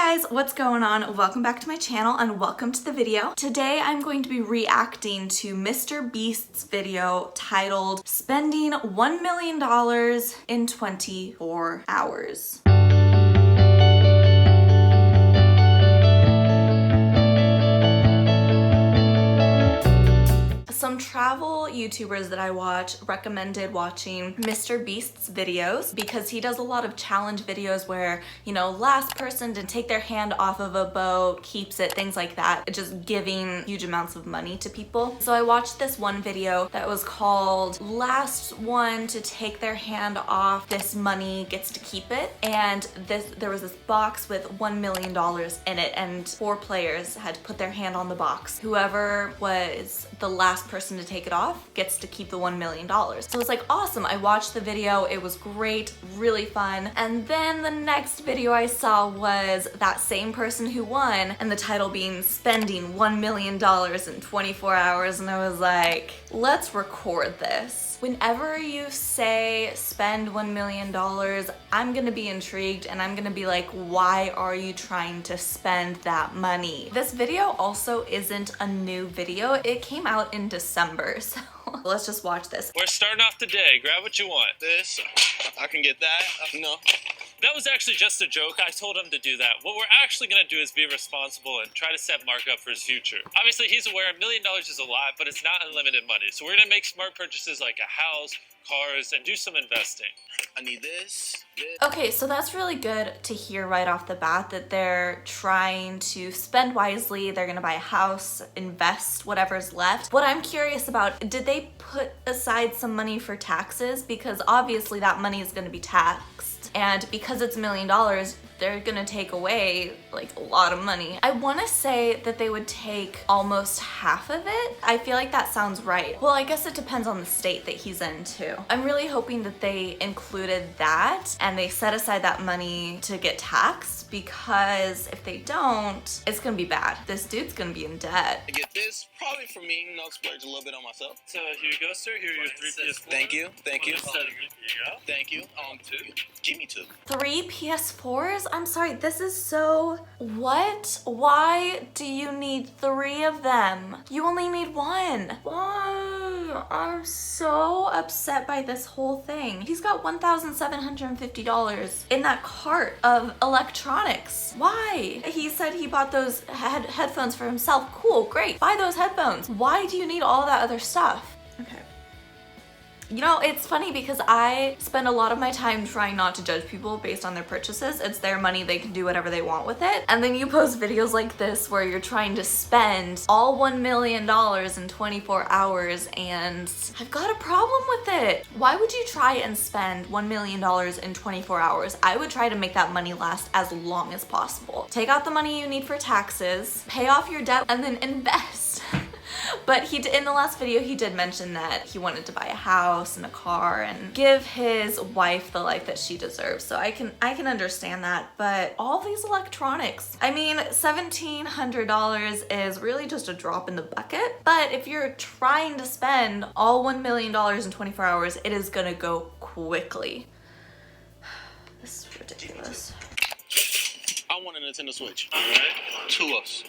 Hey guys, what's going on? Welcome back to my channel and welcome to the video. Today I'm going to be reacting to Mr. Beast's video titled Spending $1 Million in 24 Hours. Some travel YouTubers that I watch recommended watching Mr. Beast's videos because he does a lot of challenge videos where, you know, last person to take their hand off of a boat keeps it, things like that, just giving huge amounts of money to people. So I watched this one video that was called Last One to Take Their Hand Off, This Money Gets to Keep It. And there was this box with $1 million in it and 4 players had to put their hand on the box. Whoever was the last person to take it off gets to keep the $1 million. So it's like awesome. I watched the video, it was great, really fun. And then the next video I saw was that same person who won and the title being Spending $1 million in 24 hours. And I was like, let's record this. Whenever you say spend $1 million, I'm gonna be intrigued and I'm gonna be like, why are you trying to spend that money? This video also isn't a new video. It came out in December, so let's just watch this. We're starting off the day. Grab what you want. This, I can get that. No. That was actually just a joke. I told him to do that. What we're actually going to do is be responsible and try to set Mark up for his future. Obviously, he's aware $1 million is a lot, but it's not unlimited money. So we're going to make smart purchases like a house, cars, and do some investing. I need this. Okay, so that's really good to hear right off the bat that they're trying to spend wisely. They're gonna buy a house, invest whatever's left. What I'm curious about, did they put aside some money for taxes? Because obviously that money is gonna be taxed. And because it's $1 million, they're gonna take away like a lot of money. I wanna say that they would take almost half of it. I feel like that sounds right. Well, I guess it depends on the state that he's in too. I'm really hoping that they included that and they set aside that money to get taxed, because if they don't, it's gonna be bad. This dude's gonna be in debt. I get this, probably for me, and I'll splurge a little bit on myself. So here you go, sir. Here are your 3 PS4. Thank you. Thank you. Here you go. Thank you. 2. Give me 2. 3 PS4s? I'm sorry, this is so... What? Why do you need 3 of them? You only need 1. Why? I'm so upset by this whole thing. He's got $1,750 in that cart of electronics. Why? He said he bought those headphones for himself. Cool, great. Buy those headphones. Why do you need all that other stuff? Okay. You know, it's funny because I spend a lot of my time trying not to judge people based on their purchases. It's their money, they can do whatever they want with it. And then you post videos like this where you're trying to spend all $1 million in 24 hours and I've got a problem with it. Why would you try and spend $1 million in 24 hours? I would try to make that money last as long as possible. Take out the money you need for taxes, pay off your debt, and then invest. But in the last video, he did mention that he wanted to buy a house and a car and give his wife the life that she deserves. So I can understand that, but all these electronics, I mean, $1,700 is really just a drop in the bucket. But if you're trying to spend all $1 million in 24 hours, it is gonna go quickly. This is ridiculous. I want a Nintendo Switch. All right. 2 us.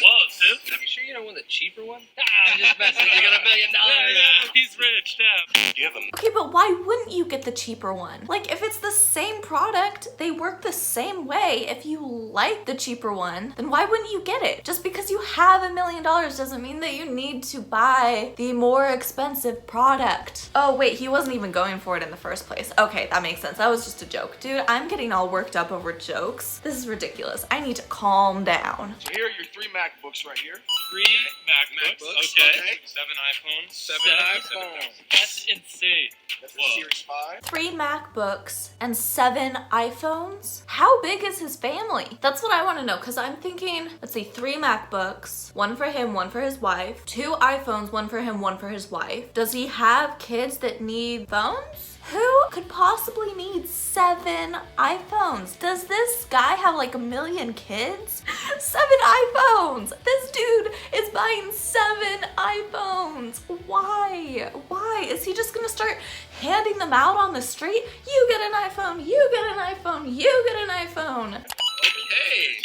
Whoa, Sim. You sure you don't want the cheaper one? I'm just messing. You got $1 million. Yeah, he's rich, damn. Do you have a... Okay, but why wouldn't you get the cheaper one? Like, if it's the same product, they work the same way. If you like the cheaper one, then why wouldn't you get it? Just because you have $1 million doesn't mean that you need to buy the more expensive product. Oh, wait, he wasn't even going for it in the first place. Okay, that makes sense. That was just a joke. Dude, I'm getting all worked up over jokes. This is ridiculous. I need to calm down. So here are your 3 MacBooks right here. 3 MacBooks. Okay. 7 iPhones. 7 iPhones. That's insane. That's the Series 5. 3 MacBooks and 7 iPhones? How big is his family? That's what I want to know, because I'm thinking, let's see, 3 MacBooks, 1 for him, 1 for his wife, 2 iPhones, 1 for him, 1 for his wife. Does he have kids that need phones? Who could possibly need 7 iPhones? Does this guy have like 1 million kids? 7 iPhones! This dude is buying 7 iPhones. Why? Why? Is he just gonna start handing them out on the street? You get an iPhone, you get an iPhone, you get an iPhone. Hey.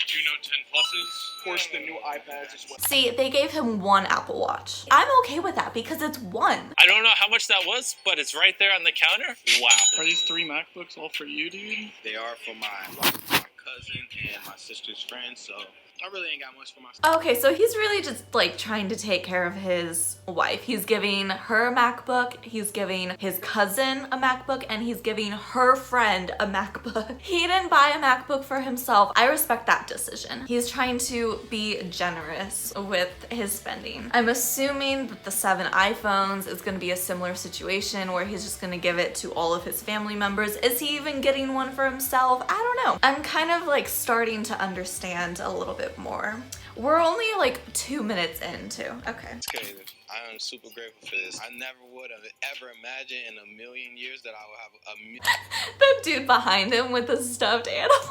Do you know 10 pluses? Of course, the new iPads as well. See, they gave him one Apple Watch. I'm okay with that because it's one. I don't know how much that was, but it's right there on the counter. Wow. Are these 3 MacBooks all for you, dude? They are for my cousin and my sister's friend, so I really ain't got much for myself. Okay, so he's really just like trying to take care of his wife. He's giving her a MacBook, he's giving his cousin a MacBook, and he's giving her friend a MacBook. He didn't buy a MacBook for himself. I respect that decision. He's trying to be generous with his spending. I'm assuming that the 7 iPhones is gonna be a similar situation where he's just gonna give it to all of his family members. Is he even getting one for himself? I don't know. I'm kind of like starting to understand a little bit more. We're only like 2 minutes in too. Okay. It's crazy. I am super grateful for this. I never would have ever imagined in a million years that I would have The dude behind him with the stuffed animal.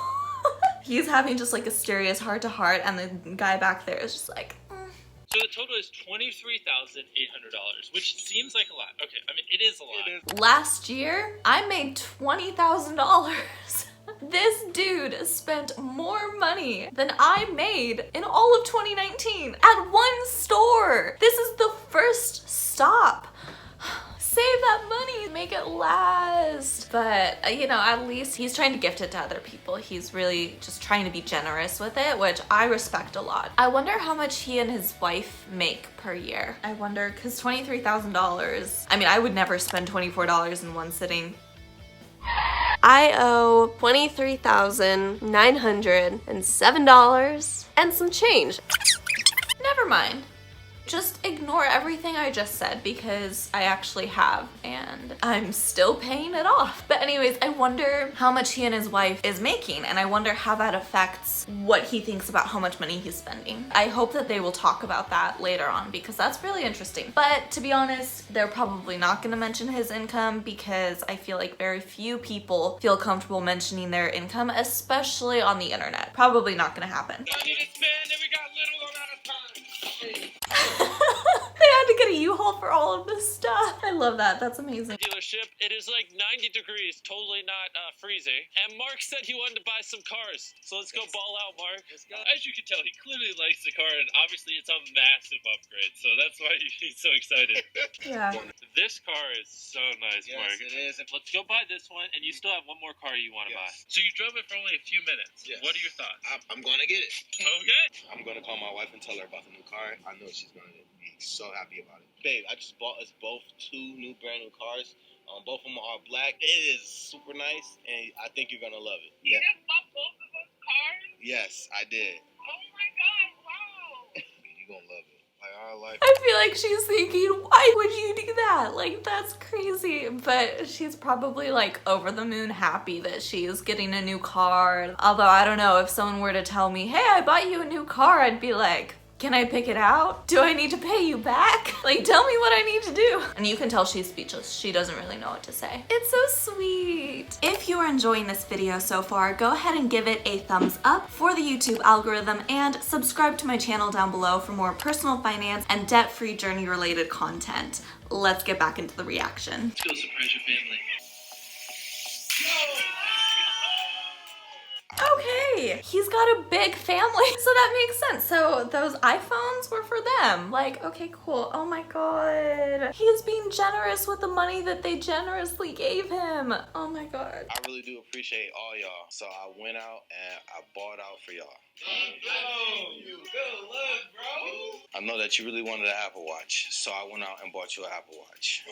He's having just like a serious heart-to-heart, and the guy back there is just like, So the total is $23,800, which seems like a lot. Okay, I mean, it is a lot. Last year, I made $20,000. This dude spent more money than I made in all of 2019 at one store. This is the first stop. Save that money, make it last. But, you know, at least he's trying to gift it to other people. He's really just trying to be generous with it, which I respect a lot. I wonder how much he and his wife make per year. I wonder, because $23,000, I mean, I would never spend $24 in one sitting. I owe $23,907 and some change. Never mind. Just ignore everything I just said because I actually have, and I'm still paying it off. But anyways, I wonder how much he and his wife is making, and I wonder how that affects what he thinks about how much money he's spending. I hope that they will talk about that later on because that's really interesting. But to be honest, they're probably not gonna mention his income because I feel like very few people feel comfortable mentioning their income, especially on the internet. Probably not gonna happen. They had to get a U-Haul for all of this stuff. I love that. That's amazing. Dealership, it is like 90 degrees, totally not freezing. And Mark said he wanted to buy some cars. So let's go ball out, Mark. As you can tell, he clearly likes the car, and obviously it's a massive upgrade. So that's why he's so excited. Yeah. This car is so nice, Yes, Mark. it is. Let's go buy this one, and you still have one more car you want to buy. So you drove it for only a few minutes. Yes. What are your thoughts? I'm gonna get it. Okay. I'm gonna call my wife and tell her about the new car. I know she's gonna be so happy about it. Babe, I just bought us both 2 new brand new cars. Both of them are black. It is super nice, and I think you're gonna love it. You Yeah. just bought both of us cars? Yes, I did. Oh my god, wow. You're gonna love it. Like our life. I feel like she's thinking, why would you do that? Like, that's crazy. But she's probably like over the moon happy that she's getting a new car. Although I don't know, if someone were to tell me, hey, I bought you a new car, I'd be like, can I pick it out? Do I need to pay you back? Like, tell me what I need to do. And you can tell she's speechless. She doesn't really know what to say. It's so sweet. If you are enjoying this video so far, go ahead and give it a thumbs up for the YouTube algorithm and subscribe to my channel down below for more personal finance and debt-free journey related content. Let's get back into the reaction. Let's go surprise your family. Okay, he's got a big family, so that makes sense. So those iPhones were for them. Like, okay, cool. Oh my god. He's being generous with the money that they generously gave him. Oh my god. I really do appreciate all y'all. So I went out and I bought out for y'all. I know that you really wanted an Apple Watch, so I went out and bought you an Apple Watch.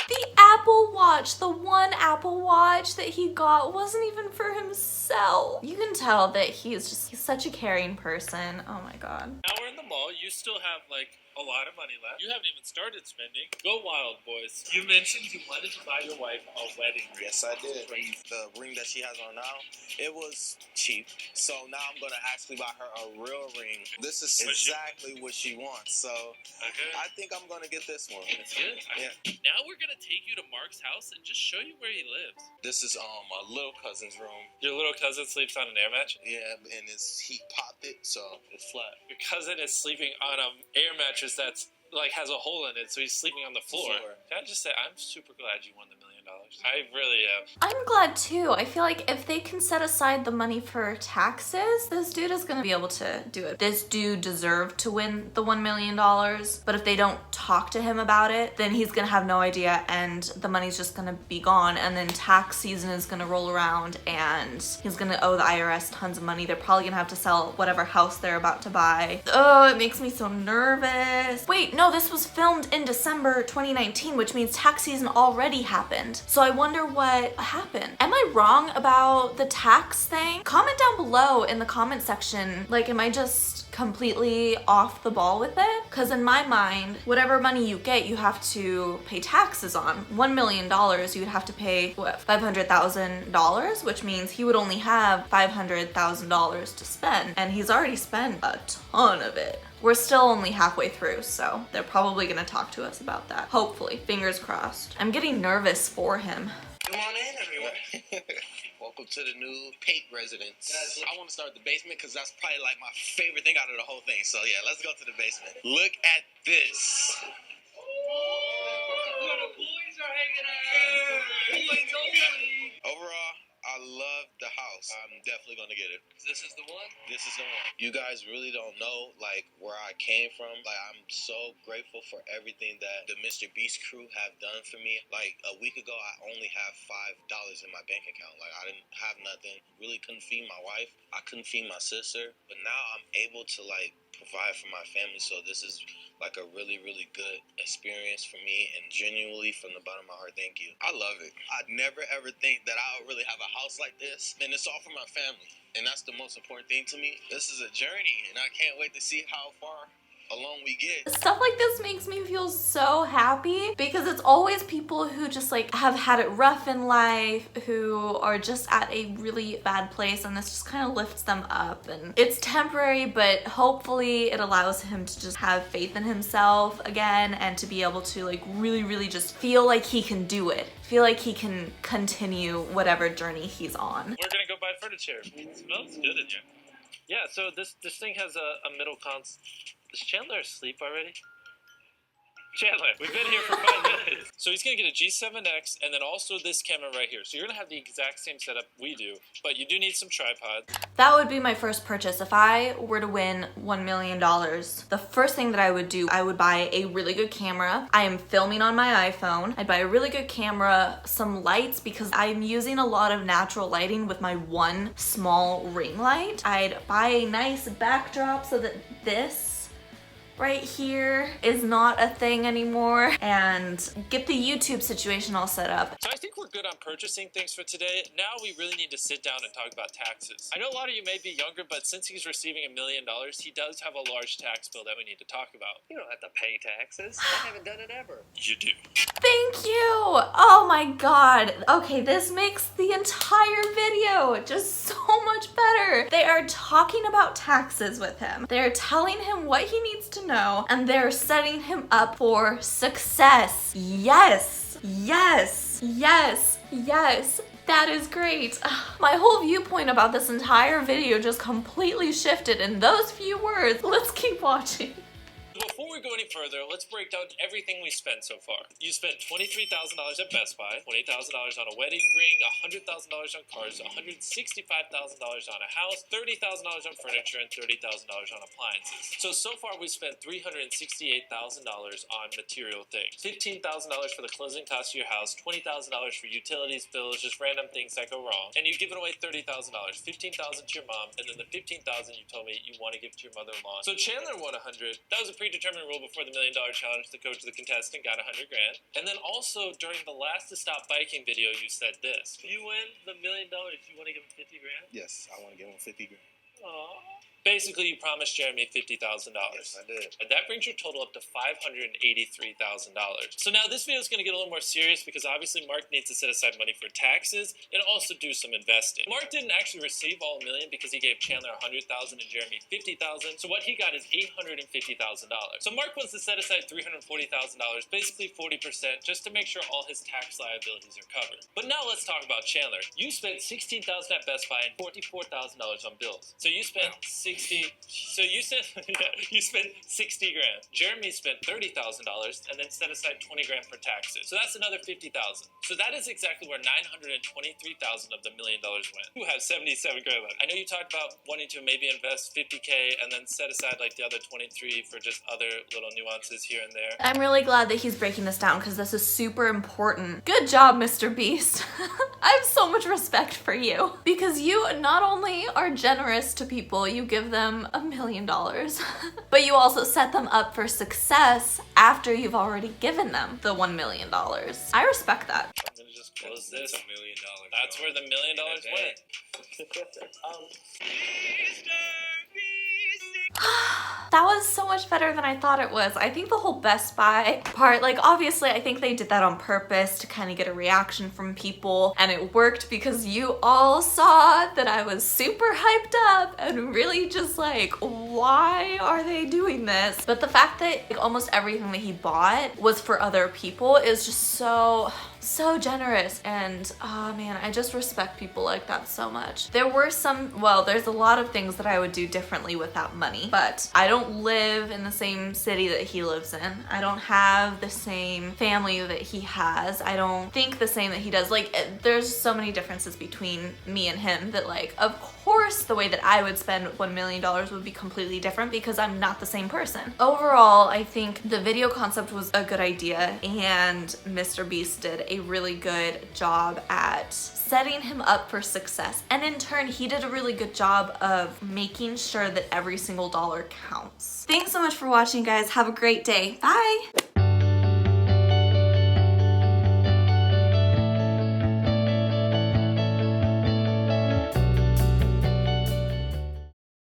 The Apple Watch, the one Apple Watch that he got wasn't even for himself. You can tell that he's such a caring person. Oh my god. Now we're in the mall. You still have like a lot of money left. You haven't even started spending. Go wild, boys. You mentioned you wanted to buy your wife a wedding ring. Yes, I did. The ring that she has on now, it was cheap. So now I'm going to actually buy her a real ring. This is exactly what she wants. So Okay. I think I'm going to get this one. That's good. Yeah. Now we're gonna take you to Mark's house and just show you where he lives. This is my little cousin's room. Your little cousin sleeps on an air mattress? Yeah, and he popped it, so it's flat. Your cousin is sleeping on an air mattress that's like has a hole in it, so he's sleeping on the floor. Can I just say, I'm super glad you won the $1 million. I really am. I'm glad too. I feel like if they can set aside the money for taxes, this dude is gonna be able to do it. This dude deserved to win the $1 million, but if they don't talk to him about it, then he's gonna have no idea and the money's just gonna be gone, and then tax season is gonna roll around and he's gonna owe the IRS tons of money. They're probably gonna have to sell whatever house they're about to buy. Oh, it makes me so nervous. Wait, no, this was filmed in December 2019, which means tax season already happened. So I wonder what happened. Am I wrong about the tax thing? Comment down below in the comment section. Like, am I just completely off the ball with it? Because in my mind, whatever money you get, you have to pay taxes on. $1 million, you would have to pay, what, $500,000, which means he would only have $500,000 to spend, and he's already spent a ton of it. We're still only halfway through, so they're probably gonna talk to us about that. Hopefully, fingers crossed. I'm getting nervous for him. Come on in, everyone. Welcome to the new Pate residence. I want to start with the basement because that's probably like my favorite thing out of the whole thing. So yeah, let's go to the basement. Look at this. Overall, I love the house. I'm definitely gonna get it. This is the one? This is the one. You guys really don't know like where I came from. Like, I'm so grateful for everything that the Mr. Beast crew have done for me. Like, a week ago, I only have $5 in my bank account. Like, I didn't have nothing. Really couldn't feed my wife. I couldn't feed my sister. But now I'm able to like provide for my family. So this is like a really, really good experience for me, and genuinely from the bottom of my heart, thank you. I love it. I'd never ever think that I would really have a house like this, and it's all for my family, and that's the most important thing to me. This is a journey, and I can't wait to see how far along we get. Stuff like this makes me feel so happy because it's always people who just like have had it rough in life, who are just at a really bad place, and this just kind of lifts them up. And it's temporary, but hopefully it allows him to just have faith in himself again and to be able to like really just feel like he can do it. Feel like he can continue whatever journey he's on. We're gonna go buy furniture. It smells good in here. Yeah, so this thing has a middle console. Is Chandler asleep already? Chandler, we've been here for 5 minutes. So he's gonna get a G7X and then also this camera right here. So you're gonna have the exact same setup we do, but you do need some tripods. That would be my first purchase. If I were to win $1 million, the first thing that I would do, I would buy a really good camera. I am filming on my iPhone. I'd buy a really good camera, some lights, because I'm using a lot of natural lighting with my one small ring light. I'd buy a nice backdrop so that this right here is not a thing anymore, and get the YouTube situation all set up. So I think we're good on purchasing things for today. Now we really need to sit down and talk about taxes. I know a lot of you may be younger, but since he's receiving $1 million, he does have a large tax bill that we need to talk about. You don't have to pay taxes. I haven't done it ever. You do. Thank you! Oh my god. Okay, this makes the entire video just so much better. They are talking about taxes with him. They're telling him what he needs to know, and they're setting him up for success. Yes, yes, yes, yes. That is great. My whole viewpoint about this entire video just completely shifted in those few words. Let's keep watching. Before we go any further, let's break down everything we spent so far. You spent $23,000 at Best Buy, $20,000 on a wedding ring, $100,000 on cars, $165,000 on a house, $30,000 on furniture, and $30,000 on appliances. So far we spent $368,000 on material things. $15,000 for the closing costs of your house, $20,000 for utilities, bills, just random things that go wrong. And you've given away $30,000, $15,000 to your mom, and then the $15,000 you told me you want to give to your mother-in-law. So Chandler won $100. That was a predetermined rule before the $1 million challenge. The coach of the contestant got $100 grand. And then also during the last to stop biking video, you said this: if you win the $1 million, you want to give him 50 grand? Yes, I want to give him 50 grand. Aww. Basically, you promised Jeremy $50,000. Yes, I did. And that brings your total up to $583,000. So now this video is going to get a little more serious because obviously Mark needs to set aside money for taxes and also do some investing. Mark didn't actually receive all $1 million because he gave Chandler $100,000 and Jeremy $50,000. So what he got is $850,000. So Mark wants to set aside $340,000, basically 40%, just to make sure all his tax liabilities are covered. But now let's talk about Chandler. You spent $16,000 at Best Buy and $44,000 on bills. So you spent $60,000 60. So you said you spent 60 grand. Jeremy spent $30,000 and then set aside 20 grand for taxes. So that's another 50,000. So that is exactly where 923,000 of the $1 million went. You have 77 grand left. I know you talked about wanting to maybe invest 50K and then set aside like the other 23 for just other little nuances here and there. I'm really glad that he's breaking this down because this is super important. Good job, Mr. Beast. I have so much respect for you because you not only are generous to people, you give them $1 million, but you also set them up for success after you've already given them the $1 million. I respect that. I'm gonna just close this. $1 million. That's where the $1 million went. That was so much better than I thought it was. I think the whole Best Buy part, like obviously I think they did that on purpose to kind of get a reaction from people, and it worked because you all saw that I was super hyped up and really just like, why are they doing this? But the fact that like, almost everything that he bought was for other people is just so generous, and oh man, I just respect people like that so much. There were there's a lot of things that I would do differently with that money, but I don't live in the same city that he lives in. I don't have the same family that he has. I don't think the same that he does. Like, there's so many differences between me and him that like, of course the way that I would spend $1 million would be completely different because I'm not the same person. Overall, I think the video concept was a good idea, and Mr. Beast did a really good job at setting him up for success. And in turn, he did a really good job of making sure that every single dollar counts. Thanks so much for watching, guys. Have a great day. Bye.